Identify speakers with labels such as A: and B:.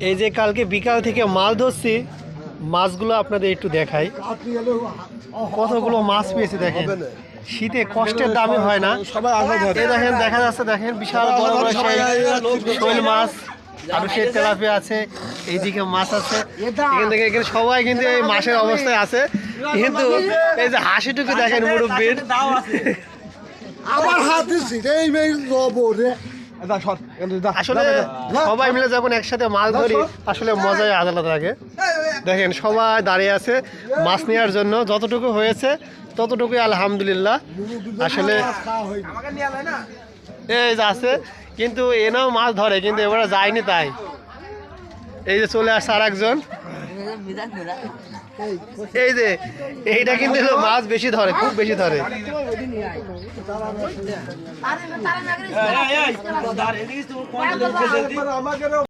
A: এই যে কালকে বিকাল থেকে মাছ ধরছি, মাছগুলো আপনাদের একটু দেখাই। কতগুলো মাছ পেয়েছি দেখেন। শীতে কষ্টের দামই হয় না। এই দেখেন, দেখা যাচ্ছে, দেখেন বিশাল বড় বড় শৈল মাছ, আরো সেই তেলাপিয়া আছে, এইদিকে মাছ আছে। এখান থেকে এখানে সবাই কিন্তু এই মাছের অবস্থায় আছে, কিন্তু এই যে হাসিটুকু দেখেন মুরব্বীর।
B: আমার হাতে
A: আসলে সবাই মিলে যখন একসাথে মাছ ধরি আসলে মজাই আলাদা থাকে। দেখেন সবাই দাঁড়িয়ে আছে মাছ নেওয়ার জন্য, যতটুকু হয়েছে ততটুকুই আলহামদুলিল্লাহ। আসলে এই যে আছে, কিন্তু এনাও মাছ ধরে, কিন্তু এবারে যায়নি। তাই এই যে চলে আসছে আর একজন, এই যে এইটা কিন্তু মাছ বেশি ধরে, খুব বেশি ধরে।